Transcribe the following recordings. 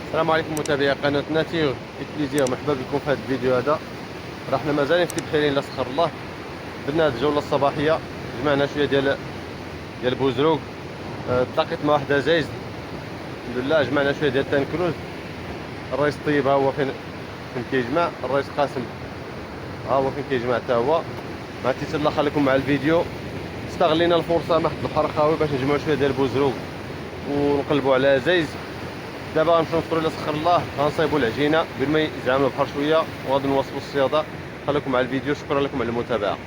السلام عليكم متابعي قناه ناتير بليزير، مرحبا بكم في هذا الفيديو. هذا رحنا مازالين في بخيرين لا سخر الله. درنا هذه الجوله الصباحيه، جمعنا شويه ديال بوزروق. تلاقيت مع واحد عزيز الحمد لله، جمعنا شويه ديال تانكروز. الرئيس طيب ها هو فين كيجمع، الرئيس قاسم ها هو فين كيجمع حتى هو. ما تيسلا خليكم مع الفيديو. استغلينا الفرصه مع البحر خاوي باش نجمعوا شويه ديال بوزروق ونقلبوا على عزيز. دابا غنمشيو نفطروا الى سخر الله، غنصايبوا العجينه قبل ما يزعموا البحر شويه وغادي نواصلوا الصياده. خليكم مع الفيديو، شكرا لكم على المتابعه.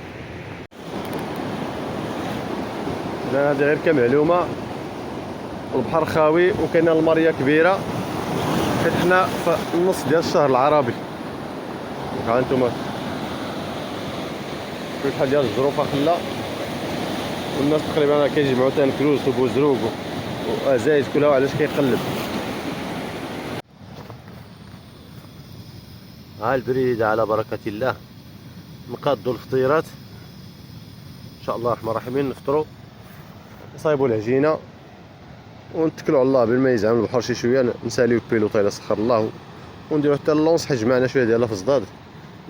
هذا غير كمعلومه، البحر خاوي وكاينه الماريه كبيره حيت حنا في النص ديال الشهر العربي. ها انتم شحال ديال الظروفه خلا، والناس تقريبا كيجمعوا تانكروز وبوزروق وازايز، كل واحد علاش كيقلب. ها البريده على بركه الله، نقادوا الفطيرات ان شاء الله الرحمن الرحيم. نفطروا نصايبوا العجينه ونتكلوا على الله بالما يزعم البحر شي شويه. نساليو البيلوطه الى سخر الله ونديروا حتى اللونس، حيت جمعنا شويه ديالها في الصداد.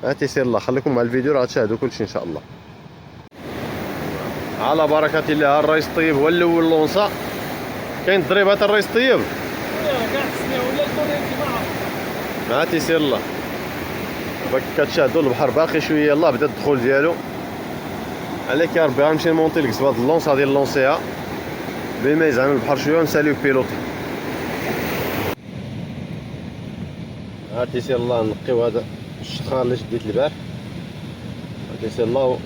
ما تيسير الله، خليكم مع الفيديو راه غتشاهدوا كلشي ان شاء الله. على بركه الله. الرئيس طيب هو الاول لونصه. كاين الضريبات الرئيس طيب كاع السنه ولا الكوريتي ما تيسير الله. كتشاهدوا البحر باقي شويه، يلاه بدا الدخول ديالو. عليك يا ربي غنمشي نمونطي الكسبه هاد اللونس غادي نلونسيها بين ما يزعم البحر شويه ونساليو البيلوطي. ها تيسير الله. نقيو هذا الشخار اللي شديت البارح. ها تيسير الله،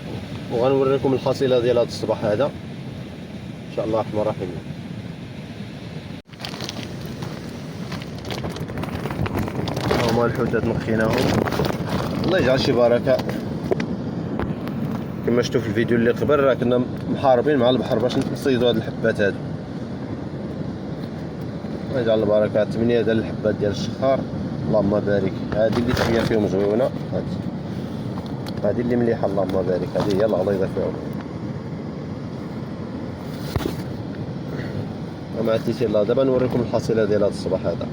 وغنوريكم الحصيله ديال هذا الصباح هذا ان شاء الله الرحمن الرحيم. هما الحوتات نقيناهم، الله يجعل شي بركه. كما شفتوا في الفيديو اللي قبل راه كنا محاربين مع البحر باش نصيدوا هاد الحبات هادو. الله يجعل البركه. 8 ديال الحبات ديال الشخار، اللهم بارك. هذه اللي تحيه فيهم زويونه، هذه اللي مليحه اللهم بارك. هذه هي الغليظه فيهم. ومع تيسير الله دابا نوريكم الحصيله ديال هذا الصباح هذا.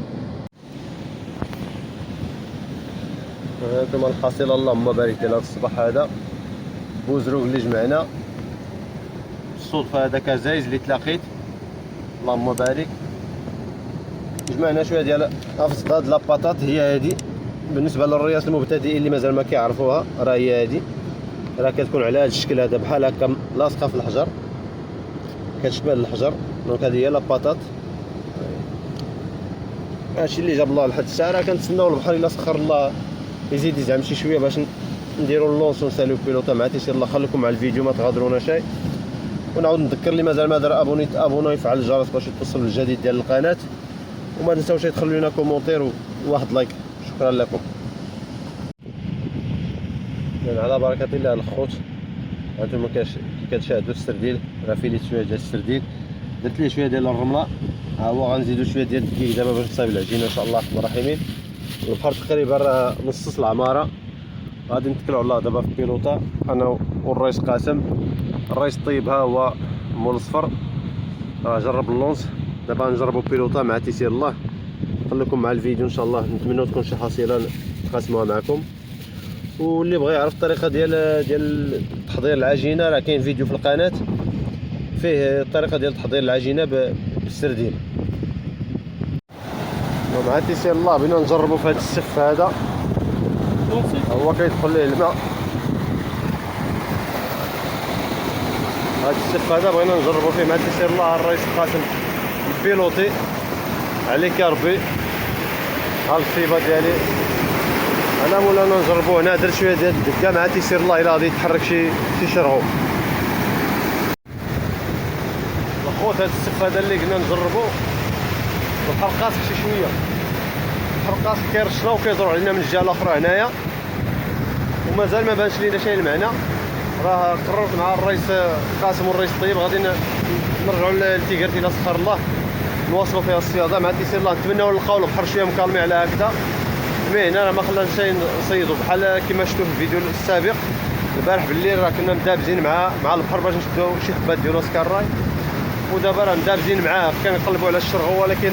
هانتوما الحصيله اللهم بارك ديال هذا الصباح هذا. بوزروق اللي جمعنا بالصدفه، هذاك زايز اللي تلاقيت اللهم بارك. جمعنا شويه ديال افصداد لاباطات، هي هذه بالنسبه للرياس المبتدئين اللي مازال ما كيعرفوها. راه هي هذه، راه كتكون على هذا الشكل هذا بحال هكا لاصقه في الحجر، كتشبه الحجر. دونك هذه هي لاباطات. هادشي اللي جاب الله لحد الساعه. راه كنتسناو البحر الا سخر الله يزيد يزعم شي شويه باش نديروا اللونس ونساليو البيلوطه. مع تيسير الله خليكم مع الفيديو، ما تغادرونا شيء. ونعاود نذكر اللي مازال ما دار ابوني يفعل الجرس باش يتصل بالجديد ديال القناه. وما تنساوش تخلوا لنا كومونتير وواحد لايك. شكرا لكم. يعني على بركه الله الخوت، هانتوما كتشاهدوا السرديل. راه فيليت شويه ديال السرديل، درت ليه شويه ديال الرمله. ها هو غنزيدوا شويه ديال الدقيق دابا باش نصايب العجينه ان شاء الله الرحمن الرحيم. البحر تقريبا راه نص العماره. غادي نتكلوا على الله دابا في البيلوطه انا والرئيس قاسم. الرئيس طيب ها هو مول الصفر، راه جرب اللونس. دابا نجربوا بيلوطه مع تيسير الله. خليكم مع الفيديو ان شاء الله، نتمنى تكون شي حصيله نقاسموها معكم. واللي بغى يعرف الطريقه ديال تحضير العجينه، راه كاين فيديو في القناه فيه الطريقه ديال تحضير العجينه بالسردين. ومع تيسير الله بينا نجربوا في هذا السف هذا. هو كيدخل ليه الماء. هذا السف هذا بغينا نجربوا فيه مع تيسير الله. الرئيس قاسم البيلوطي، عليك يا ربي. ها الكتيبه ديالي انا مولانا نجربوه هنا. درت شويه ديال الدكه مع تيسير الله الا غادي يتحرك شي شرغو. الخوت هذا السف هذا اللي قلنا نجربوه، البحر قاسك شي شويه. البحر قاسك كيرشنا وكيزرع علينا من الجهه الاخرى هنايا، ومازال ما بانش لينا شي المعنى. راه قررت مع الرئيس قاسم والرئيس طيب غادي نرجعوا لتيكرتي الى سخر الله، نواصلوا فيها الصياده مع تيسير الله. نتمنوا نلقاو البحر شويه مكالمي على هكذا. المهم هنا راه ما خلاناش نصيدوا بحال كما شفتوا في الفيديو السابق. البارح بالليل راه كنا مدابزين مع البحر باش نشدوا شي حبات ديال سكاراي، ودابا راه مدابزين معاه كنقلبوا على الشرغو. ولكن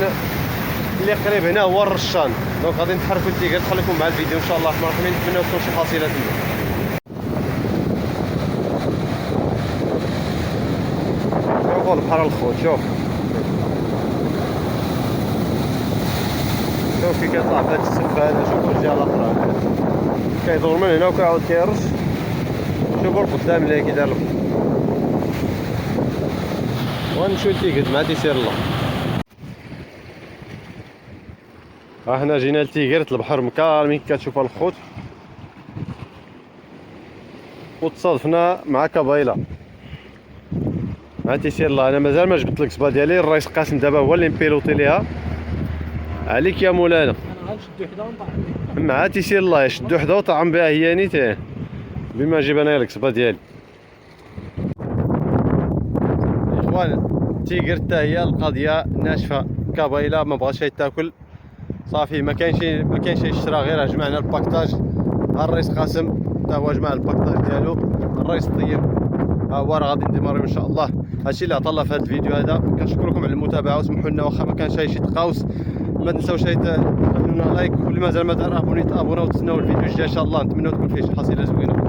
اللي قريب هنا هو الرشان. دونك غادي نتحركوا لتيغيرت، خليكم مع الفيديو ان شاء الله الرحمن الرحيم. نتمنى تكون شي حصيله تما. شوفوا البحر الخوت، شوف كي كيطلع في هاد السف هذا. شوفوا الجهه الاخرى كيدور من هنا وكيعاود كيرش. شوفوا القدام اللي كيدار لكم. ونمشيو لتيغيرت مع تيسير الله. ها حنا جينا لتيغيرت، البحر مكالمين كتشوفوا الخوت، وتصادفنا مع كبايله مع تيسير الله. انا مازال ما جبت لك صبا ديالي، الرئيس قاسم دابا هو اللي مبيلوطي ليها. عليك يا مولانا. انا غنشدو حدا ونطلع مع تيسير الله يشدو حدا وطعم بها هي نيتين بما نجيب انا لك صبا ديالي. اخوان تيغيرت حتى هي القضيه ناشفه، كبايله ما بغاش تاكل صافي، ما كاينش يشرى غير جمعنا الباكطاج. الرئيس قاسم حتى هو جمع الباكطاج ديالو. الرئيس طيب ها هو راه غادي نديماريو ان شاء الله. هادشي اللي عطا الله في هذا الفيديو هذا. كنشكركم على المتابعه، وسمحوا لنا واخا ما كانش شي تقاوس. ما تنساوش ديروا لنا لايك، واللي مازال ما دار ابوني تابونا، وتسناو الفيديو الجاي ان شاء الله. نتمنى تكون فيه شي حصيله زوينه.